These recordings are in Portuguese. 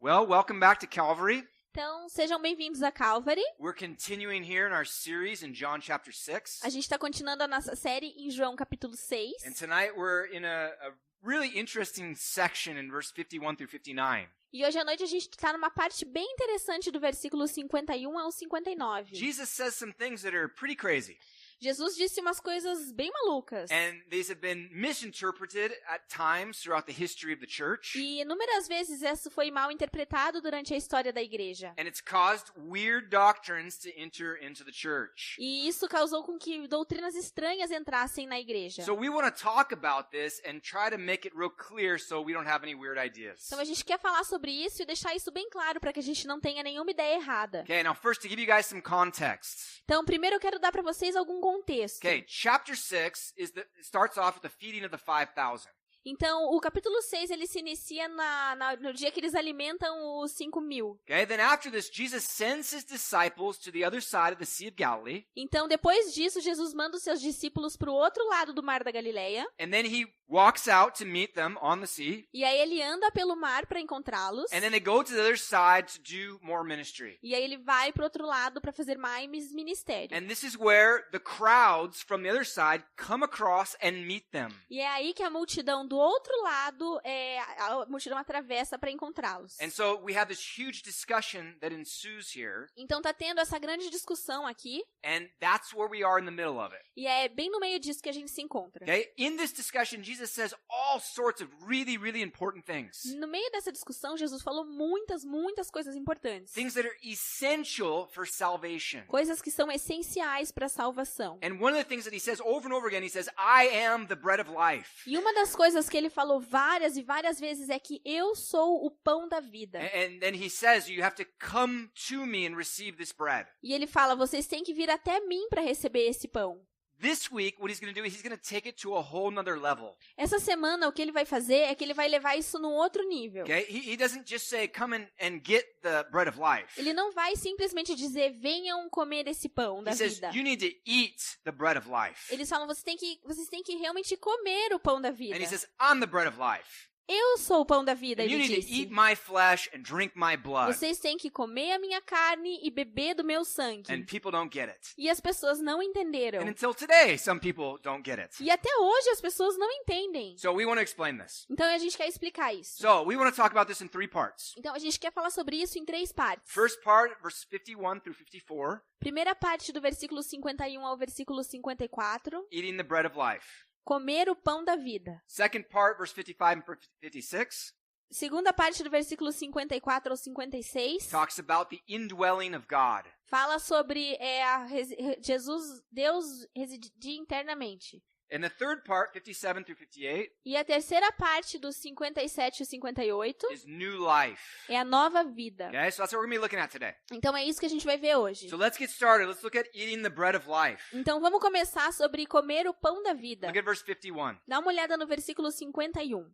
Well, welcome back to Calvary. Então, sejam bem-vindos a Calvary. We're continuing here in our series in John chapter 6. A gente está continuando a nossa série em João capítulo 6. And tonight we're in a really interesting section in verse 51 through 59. E hoje à noite a gente está numa parte bem interessante do versículo 51 ao 59. Jesus says some things that are pretty crazy. Jesus disse umas coisas bem malucas. And these have been misinterpreted at times throughout the history of the church. E inúmeras vezes isso foi mal interpretado durante a história da igreja. And it's caused weird doctrines to enter into the church. E isso causou com que doutrinas estranhas entrassem na igreja. So we want to talk about this and try to make it real clear so we don't have any weird ideas. Então a gente quer falar sobre isso e deixar isso bem claro para que a gente não tenha nenhuma ideia errada. Okay, now first to give you guys some context. Então, primeiro eu quero dar para vocês algum contexto. Okay, chapter 6 starts off with the feeding of the 5,000. Então, o capítulo 6, ele se inicia no dia que eles alimentam os 5.000. Okay, then after this, Jesus sends his disciples to the other side of the Sea of Galilee. Então, depois disso, Jesus manda os seus discípulos para o outro lado do Mar da Galileia. And then he walks out to meet them on the sea. E aí ele anda pelo mar para encontrá-los. And then they go to the other side to do more ministry. E aí ele vai para o outro lado para fazer mais ministério. And this is where the crowds from the other side come across and meet them. E é aí que a multidão do outro lado, a multidão atravessa para encontrá-los. And so we have this huge discussion that ensues here. Então tá tendo essa grande discussão aqui. And that's where we are in the middle of it. E é bem no meio disso que a gente se encontra. Okay? In this discussion, Jesus says all sorts of really, really important things. No meio dessa discussão, Jesus falou muitas coisas importantes. Things that are essential for salvation. Coisas que são essenciais para a salvação. And one of the things that he says over and over again, he says, I am the bread of life. E uma das coisas que ele falou várias e várias vezes é que eu sou o pão da vida. And then he says, you have to come to me and receive this bread. E ele fala, vocês têm que vir até mim para receber esse pão. This week, what he's going to do is he's going to take it to a whole nother level. Essa semana, o que ele vai fazer é que ele vai levar isso num outro nível. Okay? He doesn't just say, come and get the bread of life. Ele não vai simplesmente dizer, venham comer esse pão da He says, vida. you need to eat the bread of life. Eles falam, vocês têm que realmente comer o pão da vida. And he says, I'm the bread of life. Eu sou o pão da vida, And you ele need to disse. eat my flesh and drink my blood. Vocês têm que comer a minha carne e beber do meu sangue. And people don't get it. E as pessoas não entenderam. And until today, some people don't get it. E até hoje as pessoas não entendem. So we want to explain this. Então a gente quer explicar isso. So we want to talk about this in 3 parts. Então a gente quer falar sobre isso em 3 partes. First part, verse 51 through 54, Primeira parte do versículo 51 ao versículo 54. eating the bread of life. Comer o pão da vida. Second part, verse 55 and 56, Segunda parte do versículo 54 ao 56. talks about the indwelling of God. Fala sobre Deus residir internamente. And the third part, 57 through 58, E a terceira parte dos 57 e 58 is new life. é a nova vida. Okay, so that's what we're going to be looking at today. Então é isso que a gente vai ver hoje. So let's get started. Let's look at eating the bread of life. Então vamos começar sobre comer o pão da vida. Look at verse 51. Dá uma olhada no versículo 51.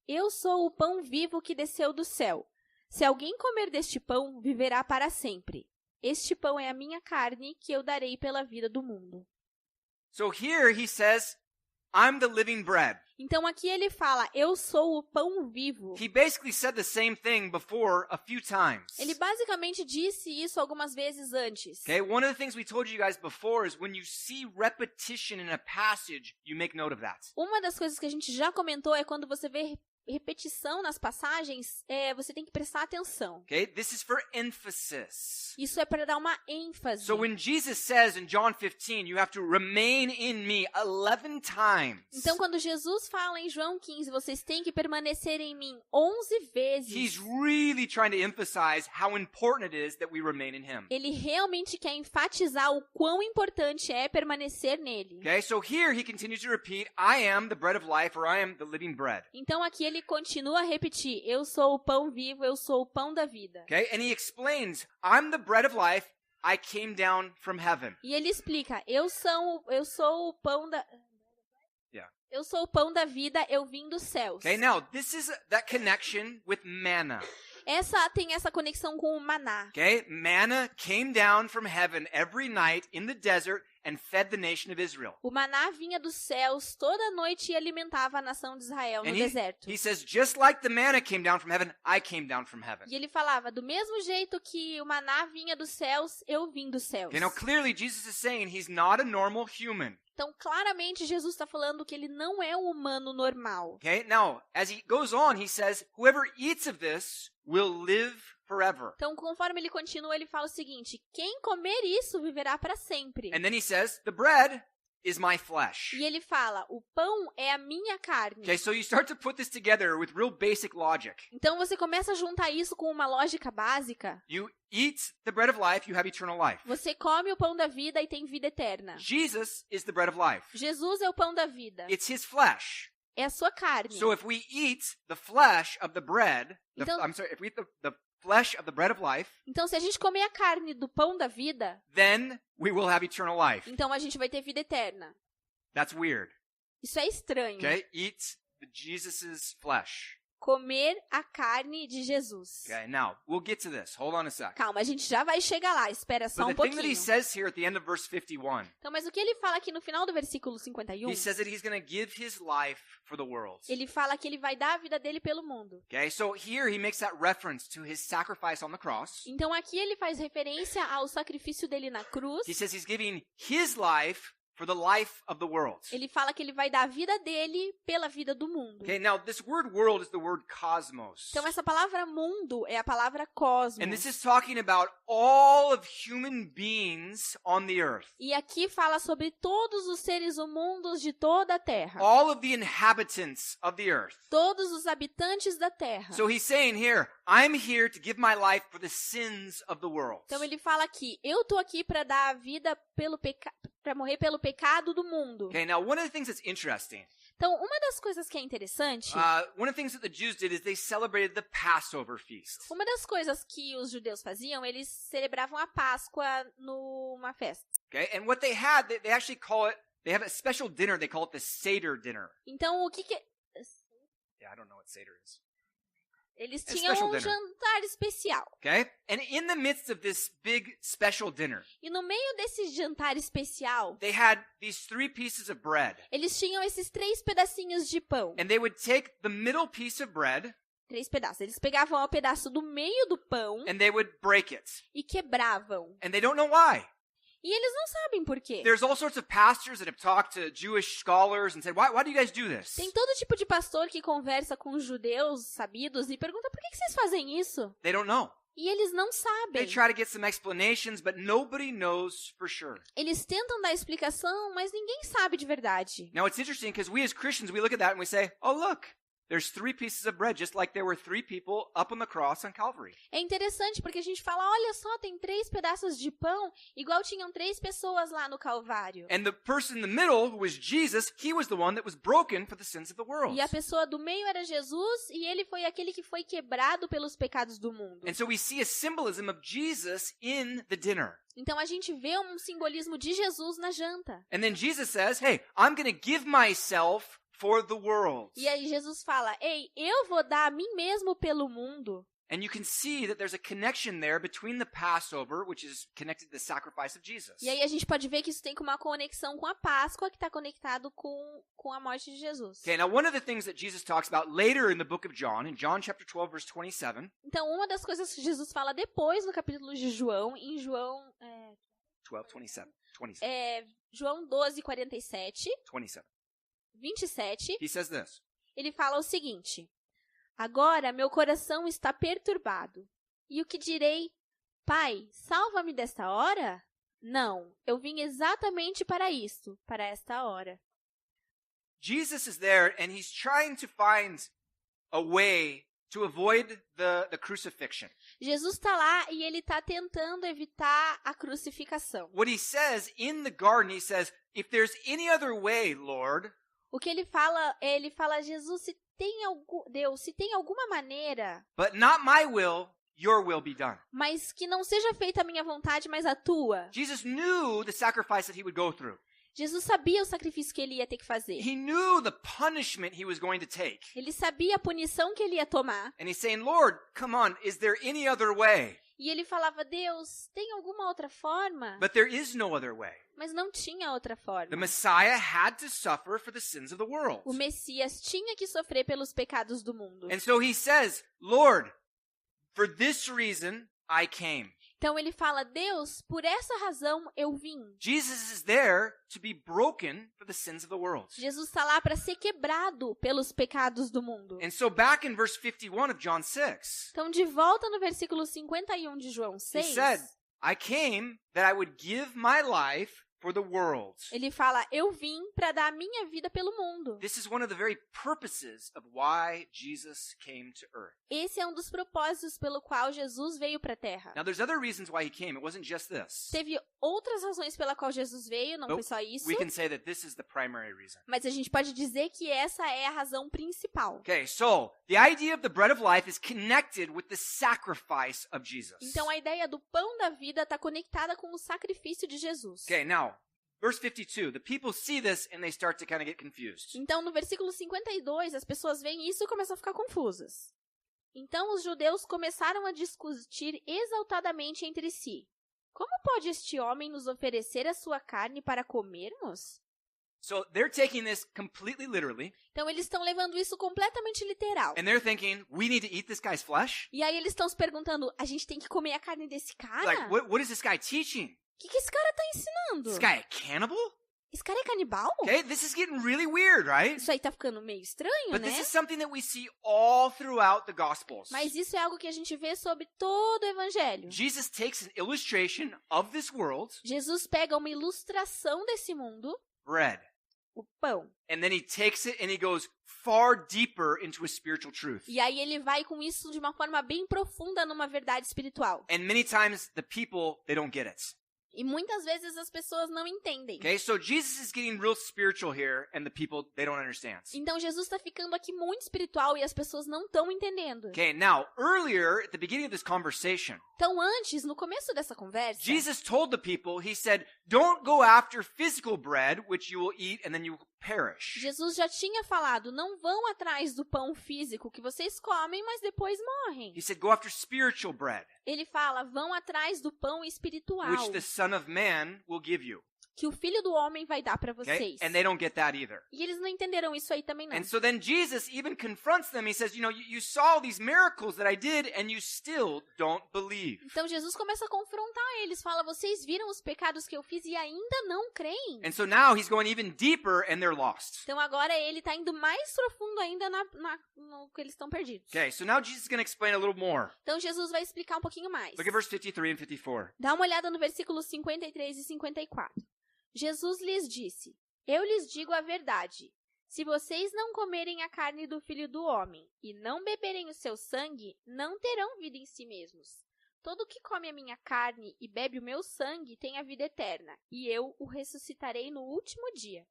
Eu sou o pão vivo que desceu do céu. Se alguém comer deste pão, viverá para sempre. Este pão é a minha carne que eu darei pela vida do mundo. So here he says, I'm the living bread. Então aqui ele fala, eu sou o pão vivo. He basically said the same thing before a few times. Ele basicamente disse isso algumas vezes antes. Okay, one of the things we told you guys before is when you see repetition in a passage, you make note of that. Uma das coisas que a gente já comentou é quando você vê repetição nas passagens, você tem que prestar atenção. Okay, this is for emphasis. Isso é para dar uma ênfase. So when Jesus says in John 15, you have to remain in me 11 times. Então quando Jesus fala em João 15, vocês têm que permanecer em mim 11 vezes. He's really trying to emphasize how important it is that we remain in him. Ele realmente quer enfatizar o quão importante é permanecer nele. Okay, so here he continues to repeat, I am the bread of life, or I am the living bread. Então aqui ele continua a repetir, eu sou o pão vivo, eu sou o pão da vida. Okay, and he explains, I'm the bread of life, I came down from heaven. E ele explica, eu sou o pão da... Yeah. Eu sou o pão da vida, eu vim dos céus. Okay, now this is that connection with manna. Tem essa conexão com o maná. Okay, manna came down from heaven every night in the desert and fed the nation of Israel. O maná vinha dos céus toda noite e alimentava a nação de Israel no And deserto. he says, just like the manna came down from heaven, I came down from heaven. E ele falava, do mesmo jeito que o maná vinha dos céus, eu vim dos céus. Okay, now clearly Jesus is saying he's not a normal human. Então, claramente, Jesus está falando que ele não é um humano normal. Okay, now as he goes on, he says, whoever eats of this will live forever. Então, conforme ele continua, ele fala o seguinte, quem comer isso viverá para sempre. And then he says, the bread is my flesh. E ele fala, o pão é a minha carne. Okay, so you start to put this together with real basic logic. Então, você começa a juntar isso com uma lógica básica. You eat the bread of life, you have eternal life. Você come o pão da vida e tem vida eterna. Jesus is the bread of life. Jesus é o pão da vida. It's his flesh. É a sua carne. So if we eat the flesh of the bread, Então- if we eat the flesh of the bread of life, Então, se a gente comer a carne do pão da vida, then we will have eternal life. então a gente vai ter vida eterna. That's weird. Isso é estranho. Okay? Eat Jesus' flesh. Comer a carne de Jesus. Okay, now we'll get to this. Hold on a sec. Calma, a gente já vai chegar lá. Espera só But um the thing that he pouquinho. says here at the end of verse 51, Então, mas o que ele fala aqui no final do versículo 51, he says that he's going to give his life for the world. ele fala que ele vai dar a vida dele pelo mundo. Okay, so here he makes that reference to his sacrifice on the cross. Então, aqui ele faz referência ao sacrifício dele na cruz. He says he's giving his life for the life of the world. Ele fala que ele vai dar a vida dele pela vida do mundo. Okay, now this word world is the word cosmos. Então, essa palavra mundo é a palavra cosmos. And this is talking about all of human beings on the earth. E aqui fala sobre todos os seres humanos de toda a terra. All of the inhabitants of the earth. Todos os habitantes da terra. So he's saying here, I'm here to give my life for the sins of the world. Então ele fala aqui, eu tô aqui para dar a vida pelo pecado, para morrer pelo pecado do mundo. Okay, now one of the things that's interesting, Então, uma das coisas que é interessante, one of the things that the Jews did is they celebrated the Passover feast. uma das coisas que os judeus faziam, eles celebravam a Páscoa numa festa. Okay, and what they had, they actually call it, they have a special dinner, they call it the Seder dinner. Então, o que Yeah, I don't know what Seder is. eles É tinham special um dinner. jantar especial. Okay? And in the midst of this big special dinner, E no meio desse jantar especial, they had these 3 pieces of bread. eles tinham esses 3 pedacinhos de pão. And they would take the middle piece of bread 3 pedaços. Eles pegavam o pedaço do meio do pão and they would break it. e quebravam. And they don't know why. E eles não sabem por quê. There's all sorts of pastors that have talked to Jewish scholars and said, why do you guys do this? Tem todo tipo de pastor que conversa com os judeus sabidos e pergunta por que vocês fazem isso? They don't know. E eles não They sabem. try to get some explanations, but nobody knows for sure. Eles tentam dar explicação, mas ninguém sabe de verdade. Now it's interesting because we as Christians, we look at that and we say, oh look, there's 3 pieces of bread, just like there were 3 people up on the cross on Calvary. É interessante porque a gente fala, olha só, tem 3 pedaços de pão, igual tinham 3 pessoas lá no Calvário. And the person in the middle, who was Jesus, he was the one that was broken for the sins of the world. E a pessoa do meio era Jesus e ele foi aquele que foi quebrado pelos pecados do mundo. And so we see a symbolism of Jesus in the dinner. Então a gente vê um simbolismo de Jesus na janta. And then Jesus says, hey, I'm going to give myself for the world. E aí Jesus fala, ei, eu vou dar a mim mesmo pelo mundo. And you can see that there's a connection there between the Passover, which is connected to the sacrifice of Jesus. E aí a gente pode ver que isso tem uma conexão com a Páscoa, que está conectado com a morte de Jesus. Okay, now one of the things that Jesus talks about later in the book of John, in John chapter 12, verse 27, Então, uma das coisas que Jesus fala depois no capítulo de João, em João, 27, João 12, 47, 27, he says this. ele fala o seguinte: agora meu coração está perturbado. E o que direi? Pai, salva-me desta hora? Não, eu vim exatamente para isso, para esta hora. Jesus is there and he's trying to find a way to avoid the crucifixion. Jesus está lá e ele está tentando evitar a crucificação. What he says in the garden, he says, if there's any other way, Lord, O que ele fala, Jesus, Deus, se tem alguma maneira, but not my will, your will be done. mas que não seja feita a minha vontade, mas a tua. Jesus knew the sacrifice that he would go through. Jesus sabia o sacrifício que ele ia ter que fazer. He knew the punishment he was going to take. Ele sabia a punição que ele ia tomar. And he's saying, Lord, come on, is there any other way? E ele falava, Deus, tem alguma outra forma? But there is no other way. Mas não tinha outra The forma. Messiah had to suffer for the sins of the world. O Messias tinha que sofrer pelos pecados do mundo. And so he says, Lord, for this reason I came. Então ele fala, Deus, por essa razão eu vim. Jesus is there to be broken for the sins of the world. Jesus está lá para ser quebrado pelos pecados do mundo. And so back in verse 51 of John 6, Então, de volta no versículo 51 de João he 6, said, I came that I would give my life for the world. ele fala, eu vim para dar a minha vida pelo mundo. This is one of the very purposes of why Jesus came to earth. Esse é um dos propósitos pelo qual Jesus veio para a Terra. Now, there's other reasons why he came. It wasn't just this. Teve outras razões pela qual Jesus veio, não But foi só isso. we can say that this is the primary reason. Mas a gente pode dizer que essa é a razão principal. Okay, so the idea of the bread of life is connected with the sacrifice of Jesus. Então, a ideia do pão da vida está conectada com o sacrifício de Jesus. Okay, now, verse 52, the people see this and they start to kind of get confused. Então, no versículo 52, as pessoas veem isso e começam a ficar confusas. Então, os judeus começaram a discutir exaltadamente entre si. Como pode este homem nos oferecer a sua carne para comermos? So they're taking this completely literally, Então, eles estão levando isso completamente literal. and they're thinking, we need to eat this guy's flesh? E aí eles estão se perguntando, a gente tem que comer a carne desse cara? Like, what is this guy teaching? O que esse cara está ensinando? This guy a cannibal? Esse cara é canibal? Okay, this is getting really weird, right? Isso aí tá ficando meio estranho, But né? this is something that we see all throughout the Gospels. Mas isso é algo que a gente vê sobre todo o evangelho. Jesus takes an illustration of this world, Jesus pega uma ilustração desse mundo, bread, o pão, and then he takes it and he goes far deeper into a spiritual truth. e aí ele vai com isso de uma forma bem profunda numa verdade espiritual. And many times the people, they don't get it. E muitas vezes as pessoas não entendem. Okay, so Jesus is getting real spiritual here, and the people, they don't understand. Então Jesus está ficando aqui muito espiritual e as pessoas não estão entendendo. Okay, now, earlier, at the beginning of this conversation, Então antes, no começo dessa conversa, Jesus told the people, he said, don't go after physical bread, which you will eat and then you will perish. Jesus já tinha falado, não vão atrás do pão físico que vocês comem, mas depois morrem. He said, go after spiritual bread, Ele fala, vão atrás do pão espiritual which the Son of Man will give you. que o Filho do Homem vai dar para Okay? vocês. And they don't get that either. E eles não entenderam isso aí também não. And so then Jesus even confronts them. He says, you saw these miracles that I did and you still don't believe. Então Jesus começa a confrontar eles, fala, vocês viram os pecados que eu fiz e ainda não creem. And so now he's going even deeper and they're lost. Então agora ele está indo mais profundo ainda no que eles estão perdidos. Okay, so now Jesus is going to explain a little more. Então Jesus vai explicar um pouquinho mais. Look at verse 53 and 54. Dá uma olhada no versículo 53 e 54. Jesus lhes disse, eu lhes digo a verdade. Se vocês não comerem a carne do Filho do Homem e não beberem o seu sangue, não terão vida em si mesmos. Todo que come a minha carne e bebe o meu sangue tem a vida eterna, e eu o ressuscitarei no último dia.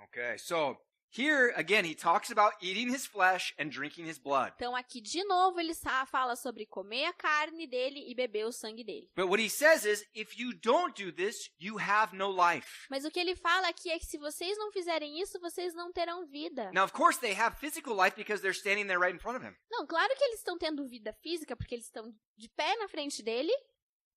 Okay, so here again he talks about eating his flesh and drinking his blood. Então aqui de novo ele fala sobre comer a carne dele e beber o sangue dele. But what he says is, if you don't do this, you have no life. Mas o que ele fala aqui é que se vocês não fizerem isso, vocês não terão vida. Now, of course, they have physical life because they're standing there right in front of him. Não, claro que eles estão tendo vida física, porque eles estão de pé na frente dele.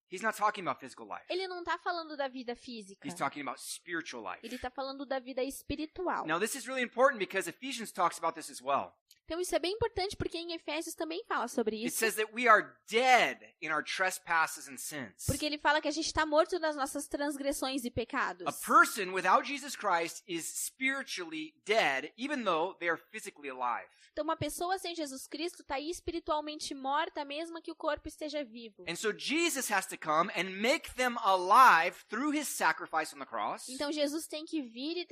He's not talking about physical life. Ele não está falando da vida física. He's talking about spiritual life. Ele está falando da vida espiritual. Now, this is really important because Ephesians talks about this as well. Então isso é bem importante porque em Efésios também fala sobre It isso. says that we are dead in our trespasses and sins. Porque ele fala que a gente está morto nas nossas transgressões e pecados. A person without Jesus Christ is spiritually dead, even though they are physically alive. Então uma pessoa sem Jesus Cristo está aí espiritualmente morta, mesmo que o corpo esteja vivo. And so Jesus has to come and make them alive through his sacrifice on the cross. Então Jesus tem que vir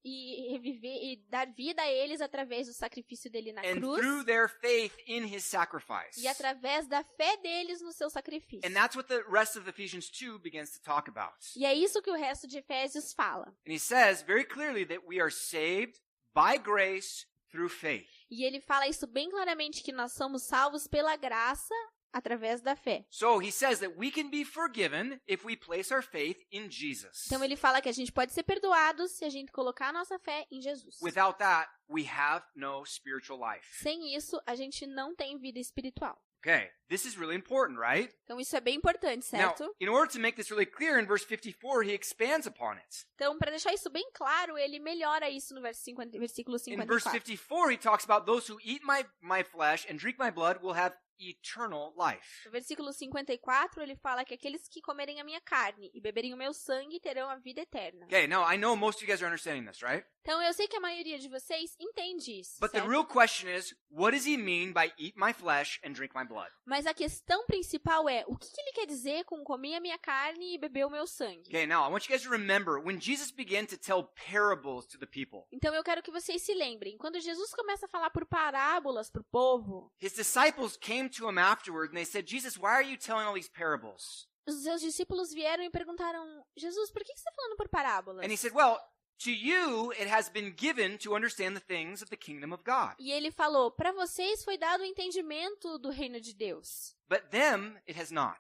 e reviver e dar vida a eles através do sacrifício dele na And cruz through their faith in his sacrifice. e através da fé deles no seu sacrifício. And that's what the rest of Ephesians 2 begins to talk about. E é isso que o resto de Efésios fala. And he says very clearly that we are saved by grace through faith. E ele fala isso bem claramente, que nós somos salvos pela graça através da fé. So he says that we can be forgiven if we place our faith in Jesus. Então ele fala que a gente pode ser perdoado se a gente colocar a nossa fé em Jesus. Without that, we have no spiritual life. Sem isso, a gente não tem vida espiritual. Okay, this is really important, right? Então isso é bem importante, Now, certo? in order to make this really clear, in verse 54, he expands upon it. Então, para deixar isso bem claro, ele melhora isso no versículo In verse 54. 54, he talks about those who eat my flesh and drink my blood will have eternal life. No versículo 54, ele fala que aqueles que comerem a minha carne e beberem o meu sangue terão a vida eterna. Okay, now I know most of you guys are understanding this, right? Então, eu sei que a maioria de vocês entende isso, But the certo? real question is, what does he mean by eat my flesh and drink my blood? Mas a questão principal é, o que ele quer dizer com comer a minha carne e beber o meu sangue? Okay, now I want you guys to remember when Jesus began to tell parables to the people, Então, eu quero que vocês se lembrem, quando Jesus começa a falar por parábolas para o povo, his disciples came to him afterward and they said, Jesus, why are you telling all these parables? os seus discípulos vieram e perguntaram, Jesus, por que você está falando por parábolas? And he said, well, to you it has been given to understand the things of the kingdom of God. E ele falou, para vocês foi dado o entendimento do reino de Deus, But them it has not.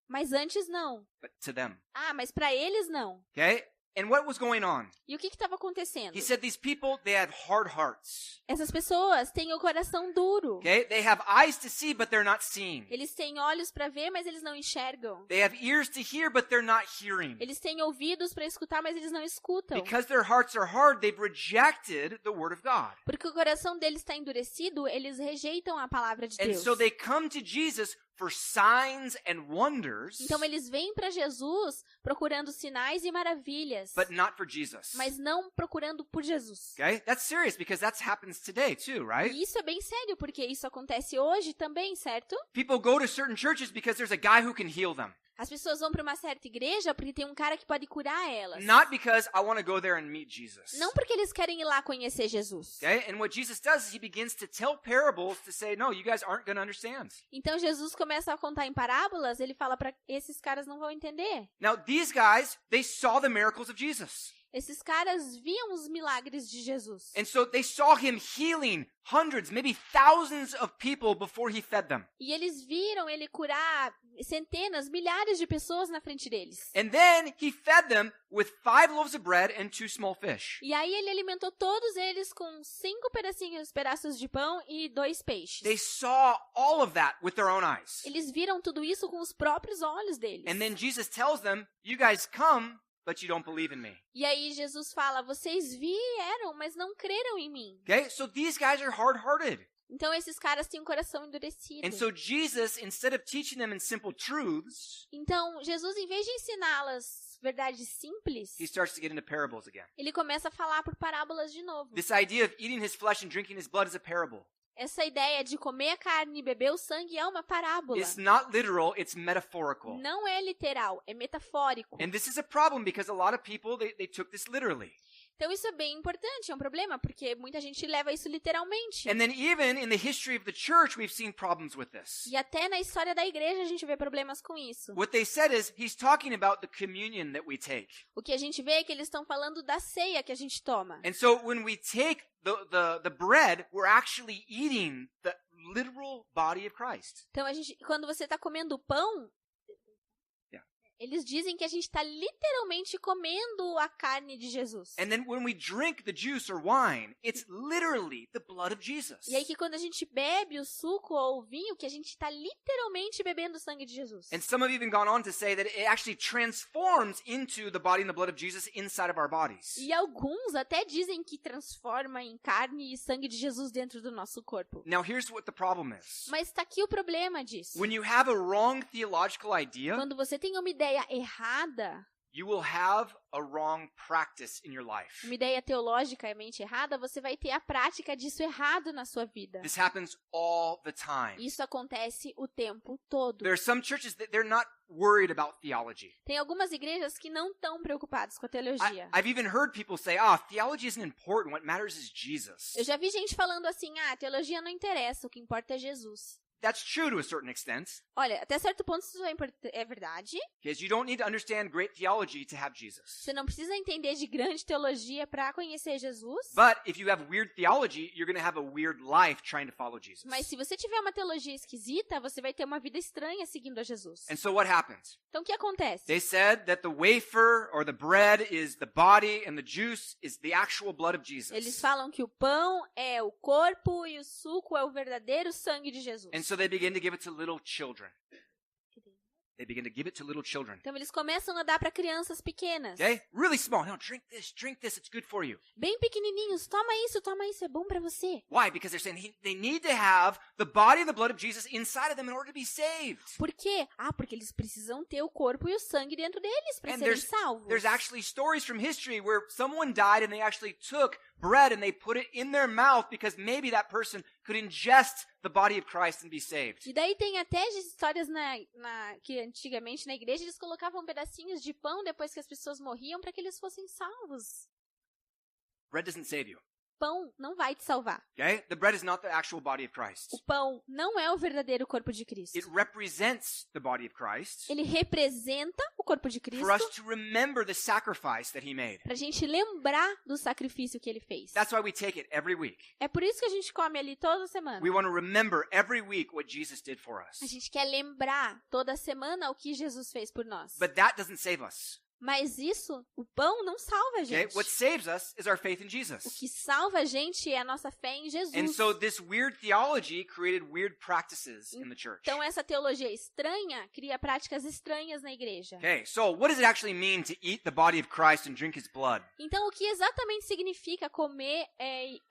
mas antes não. But to them. Ah, mas para eles não. Okay? And what was going on? E o que estava acontecendo? He said these people, they had hard hearts. Essas pessoas têm o coração duro. Okay? They have eyes to see, but they're not seeing. Eles têm olhos para ver, mas eles não enxergam. They have ears to hear, but they're not hearing. Eles têm ouvidos para escutar, mas eles não escutam. Because their hearts are hard, they've rejected the word of God. Porque o coração deles está endurecido, eles rejeitam a palavra de And Deus. so they come to Jesus for signs and wonders, Então eles vêm para Jesus procurando sinais e maravilhas, but not for Jesus. mas não procurando por Jesus. Okay? That's serious because that happens today too, right? E isso é bem sério, porque isso acontece hoje também, certo? People go to certain churches because there's a guy who can heal them. As pessoas vão para uma certa igreja porque tem um cara que pode curar elas. Not because I want to go there and meet Jesus. Não porque eles querem ir lá conhecer Jesus. Okay? And what Jesus does is he begins to tell parables to say, no, you guys aren't going to understand. Então Jesus começa a contar em parábolas, ele fala para esses caras não vão entender. Now, these guys, they saw the miracles of Jesus. Esses caras viam os milagres de Jesus. And so they saw him healing hundreds, maybe thousands of people before he fed them. E eles viram ele curar centenas, milhares de pessoas na frente deles. And then he fed them with 5 loaves of bread and 2 small fish. E aí ele alimentou todos eles com 5 pedaços de pão e 2 peixes. They saw all of that with their own eyes. Eles viram tudo isso com os próprios olhos deles. And then Jesus tells them, you guys come, but you don't believe in me. E aí Jesus fala, vocês vieram, mas não creram em mim. Okay? So these guys are hard-hearted. Então esses caras têm um coração endurecido. And so Jesus, instead of teaching them in simple truths, Então Jesus, em vez de ensiná-las verdades simples, he starts to get into parables again. ele começa a falar por parábolas de novo. This idea of eating his flesh and drinking his blood is a parable. Essa ideia de comer a carne e beber o sangue é uma parábola. It's not literal, it's metaphorical. Não é literal, é metafórico. And this is a problem because a lot of people, they took this literally. Então isso é bem importante, é um problema, porque muita gente leva isso literalmente. And then even in the history of the church, we've seen problems with this. E até na história da igreja a gente vê problemas com isso. What they said is, he's talking about the communion that we take. O que a gente vê é que eles estão falando da ceia que a gente toma. And so when we take the bread, we're actually eating the literal body of Christ. Então quando você está comendo o pão, Yeah. eles dizem que a gente está literalmente comendo a carne de Jesus. And then when we drink the juice or wine, it's literally the blood of Jesus. E aí que quando a gente bebe o suco ou o vinho, que a gente está literalmente bebendo o sangue de Jesus. And some have even gone on to say that it actually transforms into the body and the blood of Jesus inside of our bodies. E alguns até dizem que transforma em carne e sangue de Jesus dentro do nosso corpo. Now here's what the problem is. Mas está aqui o problema disso. When you have a wrong theological idea, Quando você tem uma ideia errada, you will have a wrong practice in your life. uma ideia teologicamente errada, você vai ter a prática disso errado na sua vida. This happens all the time. Isso acontece o tempo todo. There are some churches that they're not worried about theology. Tem algumas igrejas que não estão preocupadas com a teologia. I've even heard people say, theology isn't important. What matters is Jesus. Eu já vi gente falando assim, teologia não interessa, o que importa é Jesus. that's true to a certain extent, Olha, até certo ponto isso é verdade. because you don't need to understand great theology to have Jesus. Você não precisa entender de grande teologia para conhecer Jesus. But if you have weird theology, you're going to have a weird life trying to follow Jesus. Mas se você tiver uma teologia esquisita, você vai ter uma vida estranha seguindo a Jesus. And so what happened? Então o que acontece? They said that the wafer or the bread is the body and the juice is the actual blood of Eles Jesus. falam que o pão é o corpo e o suco é o verdadeiro sangue de Jesus. And so they begin to give it to little children. They begin to give it to little children. Então eles começam a dar para crianças pequenas. Okay? Really small. No, drink this, it's good for you. Bem pequenininhos. Toma isso, é bom para você. Why? Because they're saying they need to have the body and the blood of Jesus inside of them in order to be saved. Por quê? Porque eles precisam ter o corpo e o sangue dentro deles para And serem salvos. there's actually stories from history where someone died and they actually took bread and they put it in their mouth because maybe that person could ingest the body of Christ and be saved. E daí tem até histórias que antigamente na igreja eles colocavam pedacinhos de pão depois que as pessoas morriam para que eles fossem salvos. Bread doesn't save you. Pão não vai te salvar. Okay? The bread is not the actual body of Christ. O pão não é o verdadeiro corpo de Cristo. It represents the body of Christ Ele representa o corpo de for Cristo us to remember the sacrifice that he made. para a gente lembrar do sacrifício que ele fez. That's why we take it every week. É por isso que a gente come ali toda semana. We want to remember every week what Jesus did for us. A gente quer lembrar toda semana o que Jesus fez por nós. But that doesn't save us. Mas isso, o pão não salva a Okay? gente. What saves us is our faith in O Jesus. que salva a gente é a nossa fé em Jesus. And so this weird theology created weird practices in the church. Então essa teologia estranha cria práticas estranhas na igreja. Okay, so what does it actually mean to eat the body of Christ and drink his blood? Então o que exatamente significa comer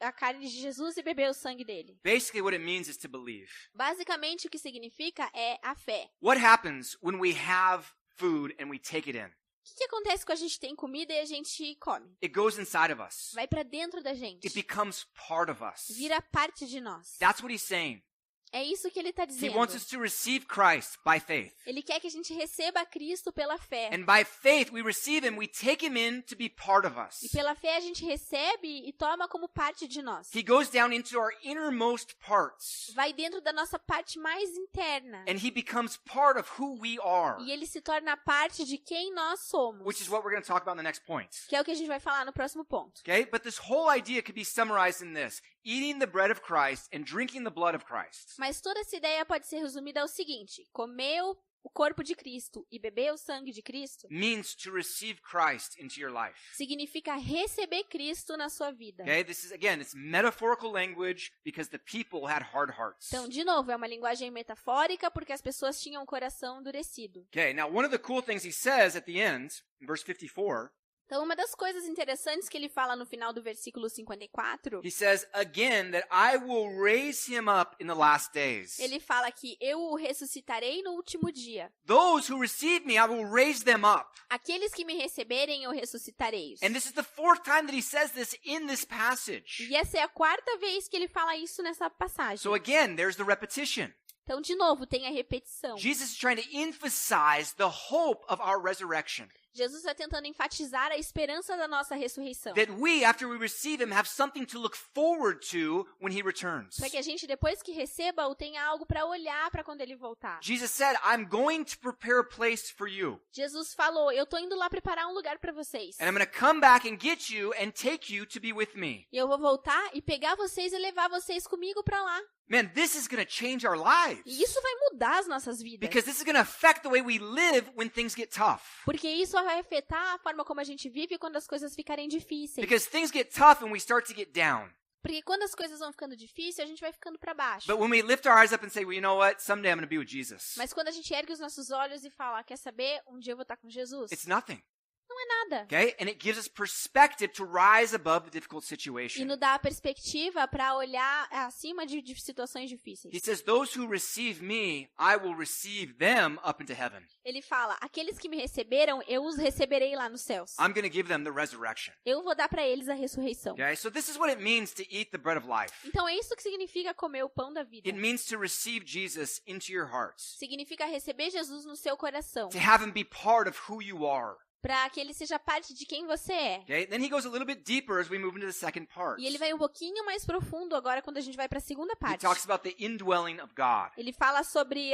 a carne de Jesus e beber o sangue dele? Basically, what it means is to believe. Basicamente o que significa é a fé. What happens when we have food and we take it in? O que acontece quando a gente tem comida e a gente come? It goes inside of us. Vai para dentro da gente. It becomes part of us. Vira parte de nós. That's what he's saying. É isso que ele está He dizendo. wants us to receive Christ by faith. Ele quer que a gente receba Cristo pela fé. And by faith, we receive him, we take him in to be part of us. E pela fé a gente recebe e toma como parte de nós. He goes down into our innermost parts. Vai dentro da nossa parte mais interna. And he becomes part of who we are. E ele se torna parte de quem nós somos. Which is what we're going to talk about in the next point. Que é o que a gente vai falar no próximo ponto. Okay? But this whole idea could be summarized in this. Eating the bread of Christ and drinking the blood of Christ. Mas toda essa ideia pode ser resumida ao seguinte: comer o corpo de Cristo e beber o sangue de Cristo Means to receive Christ into your life. significa receber Cristo na sua vida. Okay? This is, again, it's metaphorical language because the people had hard hearts. Então, de novo, é uma linguagem metafórica porque as pessoas tinham um coração endurecido. Okay, now one of the cool things he says at the end, in verse 54, Então, uma das coisas interessantes que ele fala no final do versículo 54, he says again that I will raise him up in the last days. ele fala que eu o ressuscitarei no último dia. Those who receive me, I will raise them up. Aqueles que me receberem, eu ressuscitarei. And this is the fourth time that he says this in this passage. E essa é a quarta vez que ele fala isso nessa passagem. So again, there's the repetition. Então, de novo, tem a repetição. Jesus is trying to emphasize the hope of our resurrection. Jesus está tentando enfatizar a esperança da nossa ressurreição. That we, after we receive him, have something to look forward to when he returns. Para que a gente, depois que receba-o, tenha algo para olhar para quando ele voltar. Jesus said, I'm going to prepare a place for you. Jesus falou, eu estou indo lá preparar um lugar para vocês. And I'm going to come back and get you and take you to be with me. E eu vou voltar e pegar vocês e levar vocês comigo para lá. Man, this is going to change our lives. E isso vai mudar as nossas vidas. Because this is going to affect the way we live when things get tough. Porque isso vai afetar a forma como a gente vive quando as coisas ficarem difíceis. Because things get tough and we start to get down. Porque quando as coisas vão ficando difíceis, a gente vai ficando para baixo. But when we lift our eyes up and say, well, you know what? Someday I'm going to be with Jesus. Mas quando a gente ergue os nossos olhos e fala, quer saber? Um dia eu vou estar com Jesus. It's nothing. Não é nada. Okay? And it gives us perspective to rise above the difficult E situation. nos dá a perspectiva para olhar acima de situações difíceis. He says, those who receive me, I will receive them up into heaven. Ele fala, aqueles que me receberam, eu os receberei lá nos céus. I'm going to give them the resurrection. Eu vou dar para eles a ressurreição. Okay? So this is what it means to eat the bread of life. Então é isso que significa comer o pão da vida. It means to receive Jesus into your hearts. Significa receber Jesus no seu coração. To have him be part of who you are. para que ele seja parte de quem você é. Okay? Then he goes a little bit deeper as we move into the second part. E ele vai um pouquinho mais profundo agora quando a gente vai para a segunda He parte. talks about the indwelling of God. Ele fala sobre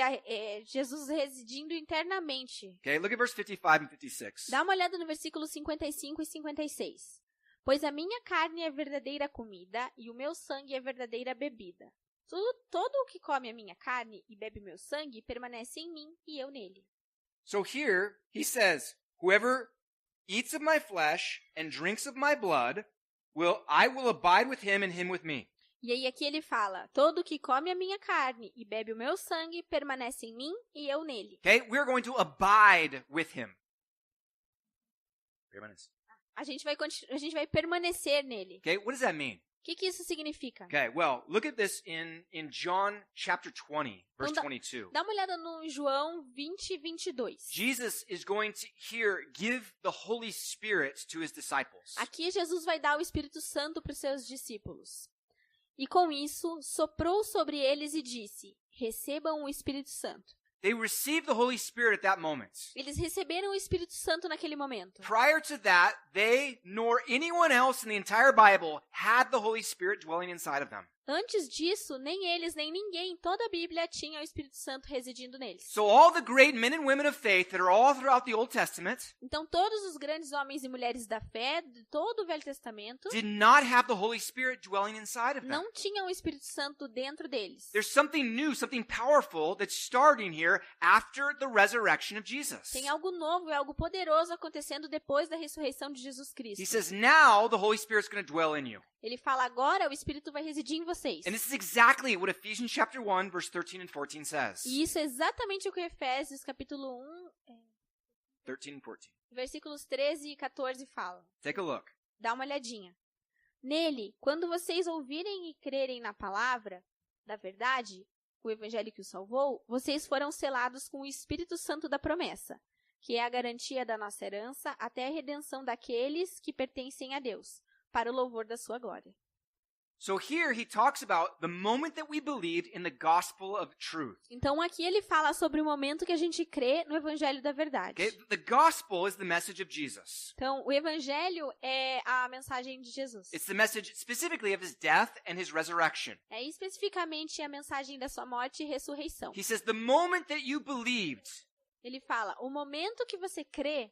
Jesus residindo internamente. Okay, look at verse 55 and 56. Dá uma olhada no versículo 55 e 56. Pois a minha carne é verdadeira comida e o meu sangue é verdadeira bebida. Todo o que come a minha carne e bebe meu sangue permanece em mim e eu nele. So here he says, whoever eats of my flesh and drinks of my blood, I will abide with him and him with me. E aí aqui ele fala, todo o que come a minha carne e bebe o meu sangue permanece em mim e eu nele. Okay, we're going to abide with him. Permanece. A gente vai permanecer nele. Okay, what does that mean? O que isso significa? Okay, well, look at this in John chapter 20, verse 22. Dá uma olhada no João 20, 22. Jesus is going to here give the Holy Spirit to his disciples. Aqui Jesus vai dar o Espírito Santo para os seus discípulos. E com isso, soprou sobre eles e disse, recebam o Espírito Santo. They received the Holy Spirit at that moment. Eles receberam o Espírito Santo naquele momento. Prior to that, they nor anyone else in the entire Bible had the Holy Spirit dwelling inside of them. Antes disso, nem eles, nem ninguém em toda a Bíblia tinha o Espírito Santo residindo neles. So all the great men and women of faith that are all throughout the Old Testament Então, todos os grandes homens e mulheres da fé de todo o Velho Testamento did not have the Holy Spirit dwelling inside of them. não tinham o Espírito Santo dentro deles. There's something new, something powerful that's starting here after the resurrection of Jesus. Tem algo novo e algo poderoso acontecendo depois da ressurreição de Jesus Cristo. He says, now the Holy Spirit's going to dwell in you. Ele fala, agora o Espírito vai residir em vocês. And this is exactly what Ephesians chapter 1, verse 13 and 14 says. E isso é exatamente o que Efésios, capítulo 1, 13 and 14. versículos 13 e 14 fala. Take a look. Dá uma olhadinha. Nele, quando vocês ouvirem e crerem na palavra da verdade, o evangelho que o salvou, vocês foram selados com o Espírito Santo da promessa, que é a garantia da nossa herança até a redenção daqueles que pertencem a Deus, para o louvor da sua glória. So here he talks about the moment that we believed in the gospel of truth. Então aqui ele fala sobre o momento que a gente crê no evangelho da verdade. Okay? The gospel is the message of Jesus. Então o evangelho é a mensagem de Jesus. It's the message specifically of his death and his resurrection. É especificamente a mensagem da sua morte e ressurreição. He says the moment that you believed, Ele fala, o momento que você crê,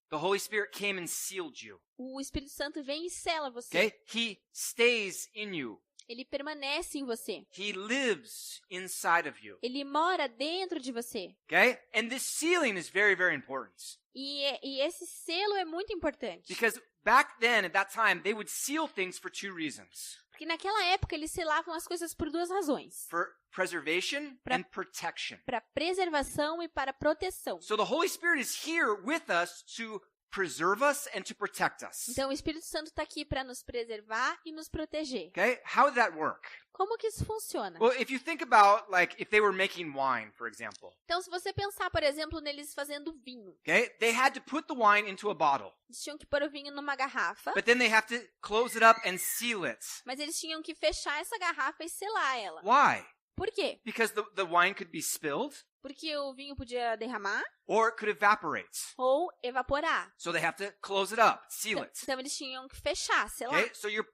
the Holy Spirit came and sealed you. o Espírito Santo vem e sela você. Okay? He stays in you. Ele permanece em você. He lives inside of you. Ele mora dentro de você. Okay? And this sealing is very, very important. E esse selo é muito importante. Because back then, at that time, they would seal things for two reasons. Porque naquela época eles selavam as coisas por duas razões. For preservation and protection. Para preservação e para proteção. So the Holy Spirit is here with us to preserve us and to protect us. Então o Espírito Santo está aqui para nos preservar e nos proteger. Okay? How did that work? Como que isso funciona? Well, if you think about, like, if they were making wine, for example, Então se você pensar, por exemplo, neles fazendo vinho. okay? They had to put the wine into a bottle. Eles tinham que pôr o vinho numa garrafa. But then they have to close it up and seal it. Mas eles tinham que fechar essa garrafa e selar ela. Why? Por quê? Because the wine could be spilled Porque o vinho podia derramar or it could evaporate. ou evaporar. So they have to close it up, seal it. Então eles tinham que fechar, selar. Okay? So you're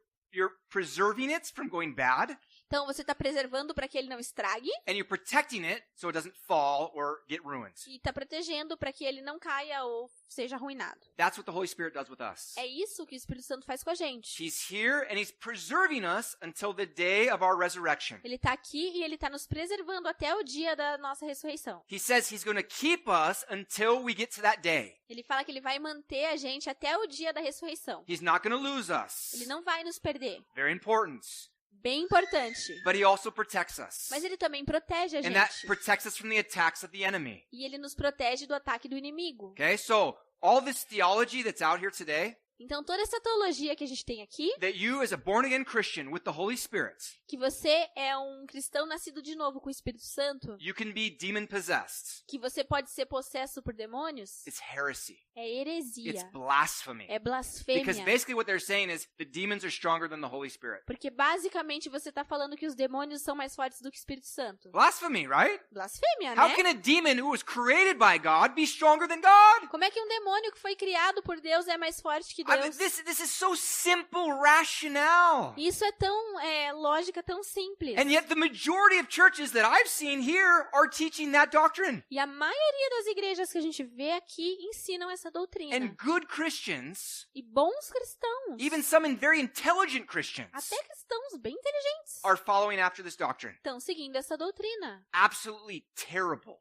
preserving it from going bad, Então você está preservando para que ele não estrague and you're protecting it so it doesn't fall or get ruined. e está protegendo para que ele não caia ou seja arruinado. That's what the Holy Spirit does with us. É isso que o Espírito Santo faz com a gente. He's here and he's preserving us until the day of our resurrection. Ele está aqui e ele está nos preservando até o dia da nossa ressurreição. He says he's going to keep us until we get to that day. Ele fala que ele vai manter a gente até o dia da ressurreição. He's not going to lose us. Ele não vai nos perder. Very important. Bem importante. But he also protects us. Mas ele também protege a And that gente. protects us from the attacks of the enemy. E ele nos protege do ataque do inimigo. Okay? So, all this theology that's out here today, Então, toda essa teologia que a gente tem aqui, that you as a born-again Christian with the Holy Spirit, que você é um cristão nascido de novo com o Espírito Santo, you can be demon-possessed. que você pode ser possesso por demônios, It's heresy. é It's heresia, blasphemy. é Because blasfêmia. basically what they're saying is the demons are stronger than the Holy Spirit. Porque basicamente você está falando que os demônios são mais fortes do que o Espírito Santo. Blasphemy, right? Blasfêmia, How né? can a demon who was created by God be stronger than God? Como é que um demônio que foi criado por Deus é mais forte que I mean, Deus? this is so simple rationale. Isso é tão lógica tão simples. And yet the majority of churches that I've seen here are teaching that doctrine. E a maioria das igrejas que a gente vê aqui ensinam essa doutrina. And good Christians, E bons cristãos, even some very intelligent Christians, até cristãos bem inteligentes, are following after this doctrine. estão seguindo essa doutrina. Absolutely terrible.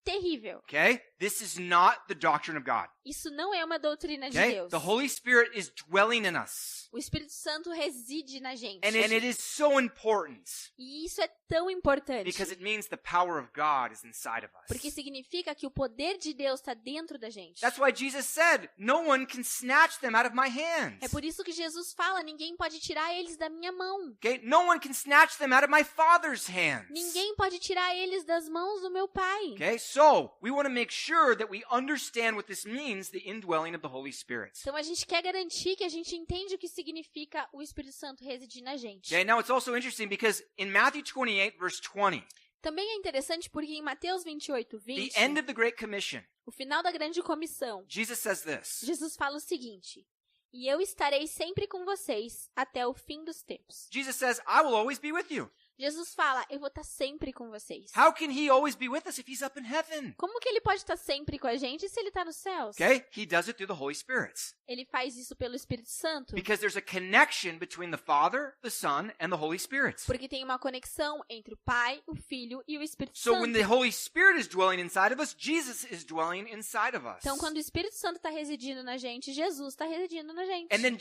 Terrível. Okay? This is not the doctrine of God. Isso não é uma doutrina de Okay? Deus. The Holy Spirit is dwelling in us. O Espírito Santo reside na gente. And it is so important E isso é tão importante. because it means the power of God is inside of Porque us. significa que o poder de Deus está dentro da gente. That's why Jesus said, no one can snatch them out of my hands. É por isso que Jesus fala, ninguém pode tirar eles da minha mão. Okay? No one can snatch them out of my Father's hands. Ninguém pode tirar eles das mãos do meu Pai. Okay? So, we want to make sure that we understand what this means, the indwelling of the Holy Spirit. Então a gente quer garantir que a gente entende o que significa o Espírito Santo residir na gente. Okay? Now, it's also interesting because in Matthew 28, verse 20, Também é interessante porque em Mateus 28, the 20, end of the Great Commission, o final da grande comissão, Jesus says this. Jesus fala o seguinte: E eu estarei sempre com vocês até o fim dos tempos. Jesus says, I will always be with you. Jesus fala, eu vou estar sempre com vocês. How can he always be with us if he's up in heaven? Como que ele pode estar sempre com a gente se ele está nos céus? Okay? He does it through the Holy Spirit. Ele faz isso pelo Espírito Santo. Because there's a connection between the Father, the Son, and the Holy Spirit. Porque tem uma conexão entre o Pai, o Filho e o Espírito So Santo. when the Holy Spirit is dwelling inside of us, Jesus is dwelling inside of us. Então, quando o Espírito Santo está residindo na gente, Jesus está residindo na gente. And then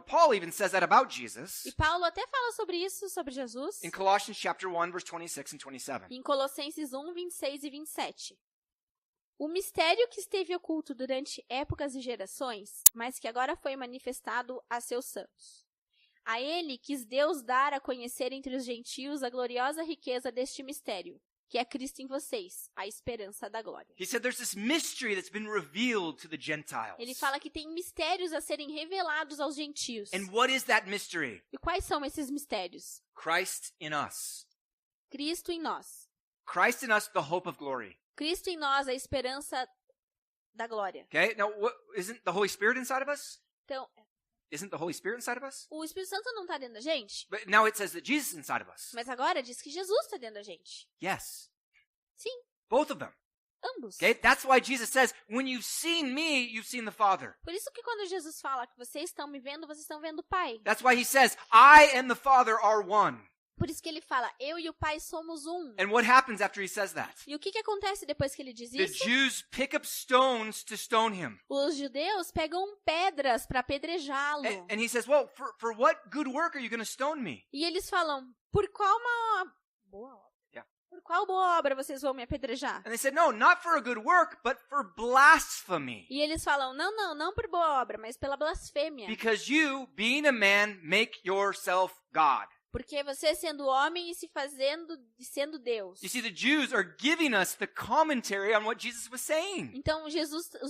Paul even says that about Jesus E Paulo até fala sobre isso, sobre Jesus, in Colossians chapter 1, verse 26 and 27. em Colossenses 1, 26 e 27. O mistério que esteve oculto durante épocas e gerações, mas que agora foi manifestado a seus santos. A ele quis Deus dar a conhecer entre os gentios a gloriosa riqueza deste mistério, que é Cristo em vocês, a esperança da glória. He said there's this mystery that's been revealed to the Gentiles. Ele fala que tem mistérios a serem revelados aos gentios. And what is that mystery? E quais são esses mistérios? Christ in us. Cristo em nós. Christ in us, the hope of glory. Cristo em nós, a esperança da glória. Okay? Now, isn't the Holy Spirit inside of us? Então, Isn't the Holy Spirit inside of us? o Espírito Santo não está dentro da gente, But now it says that Jesus is inside of us. mas agora diz que Jesus está dentro da gente. Yes. Sim, Both of them. ambos. Okay? That's why Jesus says, when you've seen me, you've seen the Father. Por isso que quando Jesus fala que vocês estão me vendo, vocês estão vendo o Pai. That's why he says, I and the Father are one. Por isso que ele fala, eu e o Pai somos um. And what happens after he says that? E o que acontece depois que ele diz The isso? Jews pick up stones to stone him. Os judeus pegam pedras para apedrejá-lo. And he says, well, for what good work are you going to stone me? E eles falam, por qual uma boa obra? Yeah. Por qual boa obra vocês vão me apedrejar? And they said, no, not for a good work, but for blasphemy. E eles falam, não por boa obra, mas pela blasfêmia. Because you, being a man, make yourself God. Porque você sendo homem e se fazendo e sendo Deus. You see, the Jews are giving us the commentary on what Jesus was saying. Então os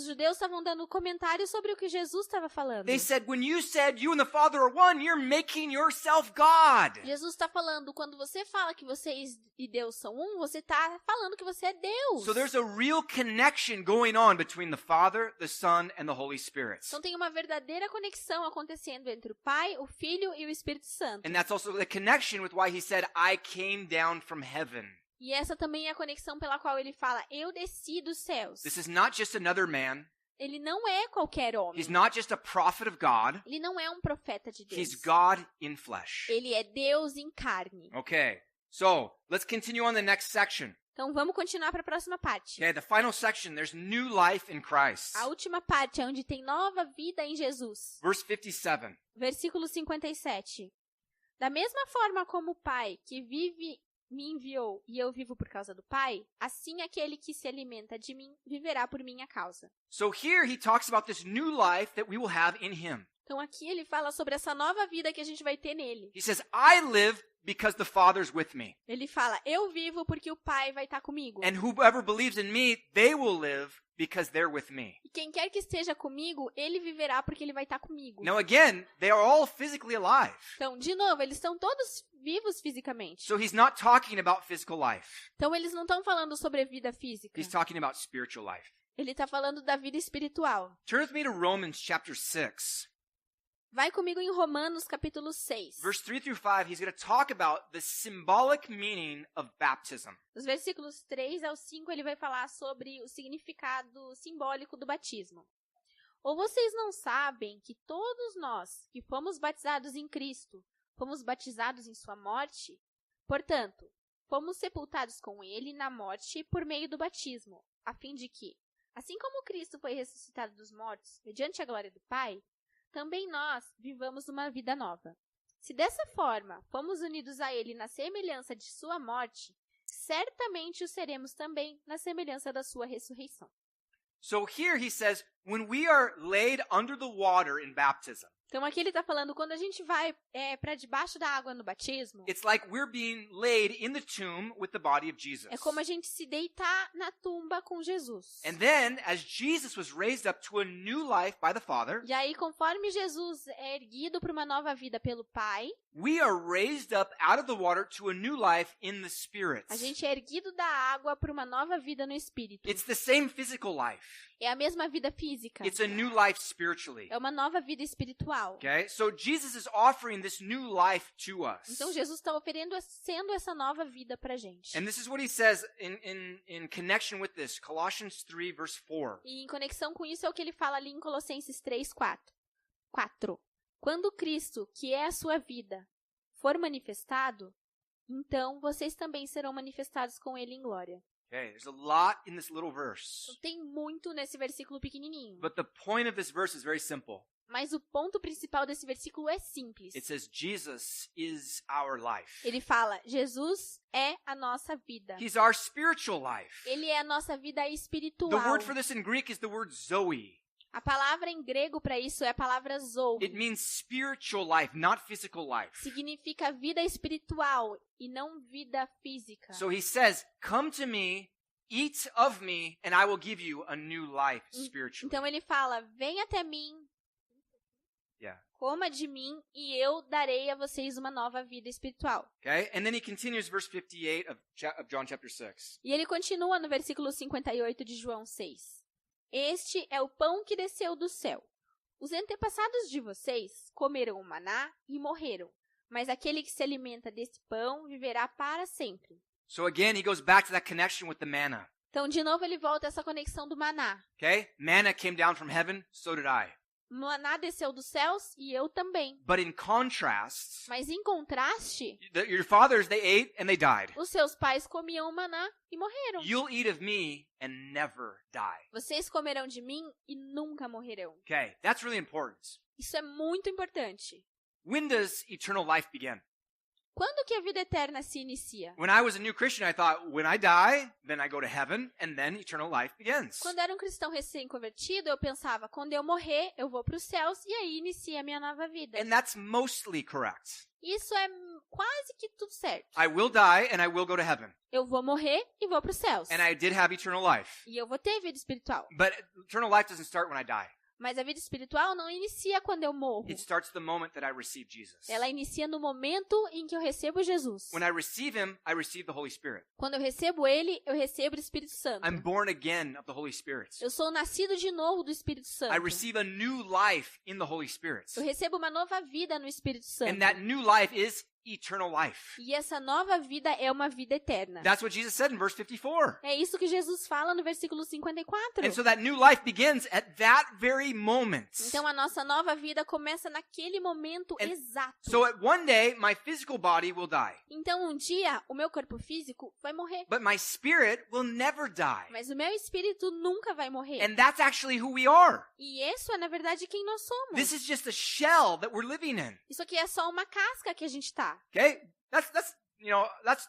judeus estavam dando comentários sobre o que Jesus estava falando. They said, when you said you and the Father are one, you're making yourself God. Jesus está falando, quando você fala que vocês e Deus são um, você está falando que você é Deus. So there's a real connection going on between the Father, the Son, and the Holy Spirit. Então tem uma verdadeira conexão acontecendo entre o Pai, o Filho e o Espírito Santo. And that's also the connection with why he said, I came down from heaven. E essa também é a conexão pela qual ele fala, eu desci dos céus. This is not just another man. Ele não é qualquer homem. He's not just a prophet of God. Ele não é um profeta de Deus. He's God in flesh. Ele é Deus em carne. Okay, so let's continue on the next section. Então vamos continuar para a próxima parte. Okay, the final section, there's new life in Christ. A última parte é onde tem nova vida em Jesus. Verse 57. Versículo 57. Da mesma forma como o Pai, que vive me enviou e eu vivo por causa do Pai, assim aquele que se alimenta de mim viverá por minha causa. So here he talks about this new life that we will have in him. Então aqui ele fala sobre essa nova vida que a gente vai ter nele. He says, I live because the Father's with me. Ele fala, eu vivo porque o Pai vai estar comigo. And whoever believes in me, they will live because they're with me. E quem quer que esteja comigo, ele viverá porque ele vai estar comigo. Now again, they are all physically alive. Então, de novo, eles estão todos vivos fisicamente. So he's not talking about physical life. Então, eles não estão falando sobre a vida física. He's talking about spiritual life. Ele está falando da vida espiritual. Turn with me to Romans chapter 6. Vai comigo em Romanos capítulo 6. Verse 3 through 5, he's going to talk about the symbolic meaning of baptism. Nos versículos 3 ao 5, ele vai falar sobre o significado simbólico do batismo. Ou vocês não sabem que todos nós que fomos batizados em Cristo, fomos batizados em sua morte? Portanto, fomos sepultados com ele na morte por meio do batismo, a fim de que, assim como Cristo foi ressuscitado dos mortos, mediante a glória do Pai, também nós vivamos uma vida nova. Se dessa forma fomos unidos a ele na semelhança de sua morte, certamente o seremos também na semelhança da sua ressurreição. So here he says, when we are laid under the water in baptism, Então aqui ele está falando, quando a gente vai para debaixo da água no batismo, it's like we're being laid in the tomb with the body of Jesus. é como a gente se deitar na tumba com Jesus. And then, as Jesus was raised up to a new life by the Father, E aí, conforme Jesus é erguido para uma nova vida pelo Pai, we are raised up out of the water to a new life in the Spirit. a gente é erguido da água para uma nova vida no Espírito. It's the same physical life. É a mesma vida física. It's a new life spiritually. É uma nova vida espiritual. Okay? So Jesus is offering this new life to us. Então Jesus está oferecendo essa nova vida para a gente. And this is what he says in connection with this. Colossians 3, verse 4. E em conexão com isso é o que ele fala ali em Colossenses 3, 4. Quando Cristo, que é a sua vida, for manifestado, então vocês também serão manifestados com ele em glória. Okay, there's a lot in this little verse. Então, tem muito nesse versículo pequenininho. But the point of this verse is very simple. Mas o ponto principal desse versículo é simples. It says Jesus is our life. Ele fala, Jesus é a nossa vida. He's our spiritual life. Ele é a nossa vida The espiritual. word for this in Greek is the word Zoe. A palavra em grego para isso é a palavra zoe. It means spiritual life, not physical life. Significa vida espiritual e não vida física. So he says, come to me, eat of me, and I will give you a new life spiritually. Então ele fala, vem até mim, Yeah. coma de mim e eu darei a vocês uma nova vida espiritual. Okay? And then he continues verse 58 of John chapter 6. E ele continua no versículo 58 de João 6. Este é o pão que desceu do céu. Os antepassados de vocês comeram o maná e morreram, mas aquele que se alimenta desse pão viverá para sempre. So again, he goes back to that connection with the manna. Então, de novo, ele volta a essa conexão do maná. Okay? Manna came down from heaven, so did I. O maná desceu dos céus e eu também. But in contrast, Mas em contraste, your fathers, they ate and they died. os seus pais comiam o maná e morreram. You'll eat of me and never die. Vocês comerão de mim e nunca morrerão. Okay, that's really important. Isso é muito importante. When does eternal life begin? Quando que a vida eterna se inicia? When I was a new Christian, I thought, when I die, then I go to heaven, and then eternal life begins. Quando era um cristão recém-convertido, eu pensava, quando eu morrer, eu vou para os céus e aí inicia a minha nova vida. And that's mostly correct. Isso é quase que tudo certo. I will die, and I will go to heaven. Eu vou morrer e vou para os céus. And I did have eternal life. E eu vou ter vida espiritual. But eternal life doesn't start when I die. Mas a vida espiritual não inicia quando eu morro. It starts the moment that I receive Jesus. Ela inicia no momento em que eu recebo Jesus. When I receive him, I receive the Holy Spirit. Quando eu recebo ele, eu recebo o Espírito Santo. I'm born again of the Holy Spirit. Eu sou nascido de novo do Espírito Santo. I receive a new life in the Holy Spirit. Eu recebo uma nova vida no Espírito Santo. And that new life is eternal life. E essa nova vida é uma vida eterna. That's what Jesus said in verse 54. É isso que Jesus fala no versículo 54. And so that new life begins at that very moment. Então a nossa nova vida começa naquele momento exato. So at one day, my physical body will die. Então um dia o meu corpo físico vai morrer. But my spirit will never die. Mas o meu espírito nunca vai morrer. And that's actually who we are. E isso é na verdade quem nós somos. This is just a shell that we're living in. Isso aqui é só uma casca que a gente tá. Okay? That's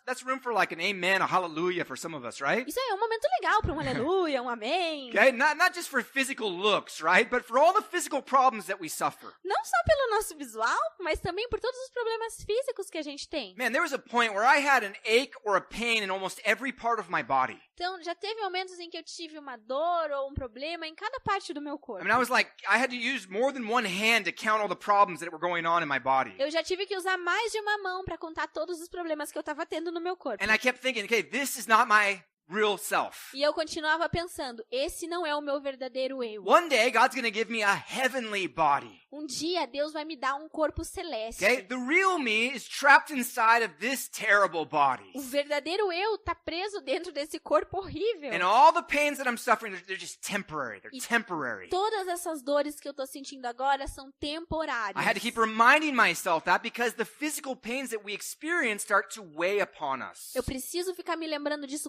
that's room for like an amen, a hallelujah for some of us, right? Isso aí é um momento legal para um aleluia, um amém. Okay, not just for physical looks, right? But for all the physical problems that we suffer. Não só pelo nosso visual, mas também por todos os problemas físicos que a gente tem. Man, there was a point where I had an ache or a pain in almost every part of my body. Então, já teve momentos em que eu tive uma dor ou um problema em cada parte do meu I corpo. mean, I was like, I had to use more than one hand to count all the problems that were going on in my body. Eu já tive que usar mais de uma mão para contar todos os problemas que eu estava tendo no meu corpo. And I kept thinking, okay, this is not my real self. E eu continuava pensando, esse não é o meu verdadeiro eu. One day, God's going to give me a heavenly body. Um dia, Deus vai me dar um corpo celeste. Okay? The real me is trapped inside of this terrible body. O verdadeiro eu tá preso dentro desse corpo horrível. And all the pains that I'm suffering, they're just temporary. They're temporary. Todas essas dores que eu tô sentindo agora são temporárias. I had to keep reminding myself that because the physical pains that we experience start to weigh upon us. Eu preciso ficar me lembrando disso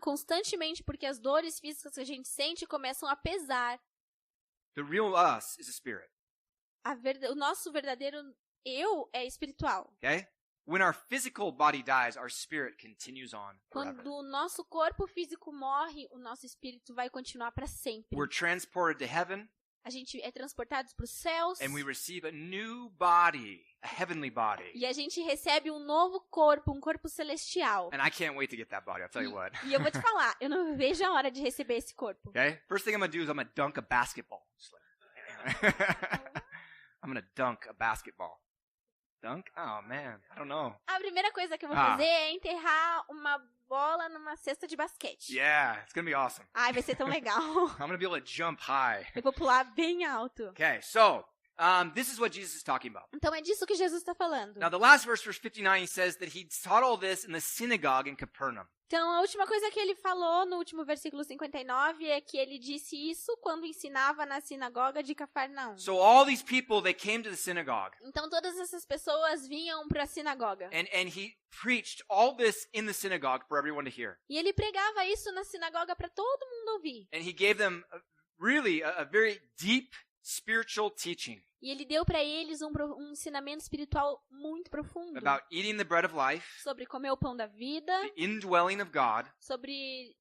constantemente, porque as dores físicas que a gente sente começam a pesar. The real us is a spirit. O nosso verdadeiro eu é espiritual. Okay? When our physical body dies, our spirit continues on forever. Quando o nosso corpo físico morre, o nosso espírito vai continuar para sempre. We're transported to heaven, A gente é transportado para os céus and we receive a new body, a heavenly body. e a gente recebe um novo corpo, um corpo celestial. And I can't wait to get that body, I'll tell you what. E eu vou te falar, eu não vejo a hora de receber esse corpo. Okay? First thing I'm going to do is I'm going to dunk a basketball. Just like- I'm going to dunk a basketball. Dunk? Oh, man. I don't know. A primeira coisa que eu vou Ah. fazer é enterrar uma bola numa cesta de basquete. Yeah, it's going to be awesome. Ai, vai ser tão legal. I'm going to be able to jump high. Eu vou pular bem alto. Okay, so this is what Jesus is talking about. Então é disso que Jesus está falando. Now, the last verse 59, he says that he taught all this in the synagogue in Capernaum. Então a última coisa que ele falou no último versículo 59 é que ele disse isso quando ensinava na sinagoga de Cafarnaum. So all these people, they came to the synagogue, Então todas essas pessoas vinham para a sinagoga. and he preached all this in the synagogue for everyone to hear. E ele pregava isso na sinagoga para todo mundo ouvir. And he gave them really a very deep spiritual teaching E ele deu para eles um ensinamento espiritual muito profundo about eating the bread of life, sobre comer o pão da vida, the indwelling of God, sobre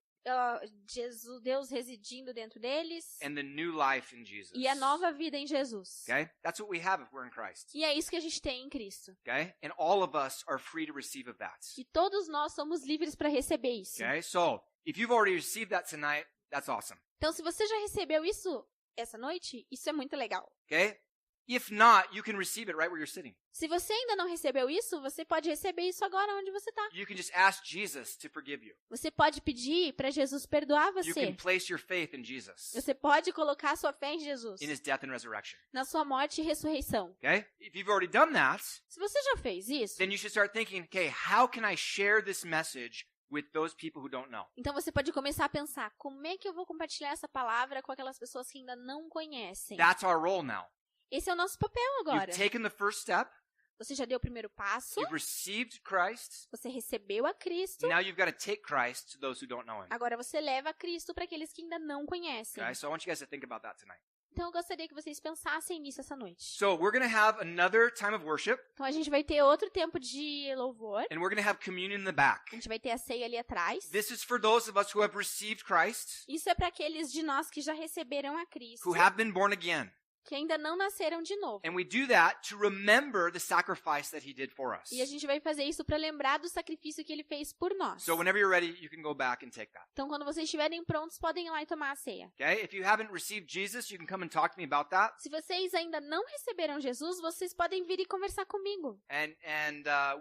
Deus residindo dentro deles and the new life in Jesus. e a nova vida em Jesus. Okay? That's what we have if we're in Christ. E é isso que a gente tem em Cristo. Okay? And all of us are free to receive of that. E todos nós somos livres para receber isso. Okay? So, if you've already received that tonight, that's awesome. Então, se você já recebeu isso essa noite, isso é muito legal. Okay? If not, you can receive it right where you're sitting. Se você ainda não recebeu isso, você pode receber isso agora onde você está. You can just ask Jesus to forgive you. Você pode pedir para Jesus perdoar You can você. place your faith in Jesus, Você pode colocar sua fé em Jesus, in his death and resurrection. na sua morte e ressurreição. Okay? If you've already done that, Se você já fez isso, then you should start thinking, okay, how can I share this message with those people who don't know? então você pode começar a pensar, como é que eu vou compartilhar essa palavra com aquelas pessoas que ainda não conhecem? That's our role now. Esse é o nosso papel agora. You've taken the first step, Você já deu o primeiro passo, you've received Christ, você recebeu a Cristo, now you've got to take Christ to those who don't know him. agora você leva a Cristo para aqueles que ainda não conhecem. Okay? So I want you guys to think about that tonight. Então eu gostaria que vocês pensassem nisso essa noite. So we're going to have another time of worship, Então a gente vai ter outro tempo de louvor. and we're going to have communion in the back. A gente vai ter a ceia ali atrás. This is for those of us who have received Christ, Isso é para aqueles de nós que já receberam a Cristo, who have been born again. que ainda não nasceram de novo. And we do that to remember the sacrifice that he did for us. E a gente vai fazer isso para lembrar do sacrifício que ele fez por nós. So whenever you're ready, you can go back and take that. Então quando vocês estiverem prontos, podem ir lá e tomar a ceia. Okay? If you haven't received Jesus, you can come and talk to me about that. Se vocês ainda não receberam Jesus, vocês podem vir e conversar comigo. And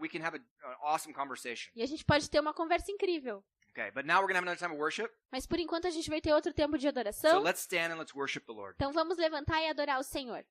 we can have an awesome conversation. E a gente pode ter uma conversa incrível. Okay, but now we're going to have another time of worship. Mas por enquanto a gente vai ter outro tempo de So adoração. let's stand and let's worship the Lord. Então vamos levantar e adorar o Senhor.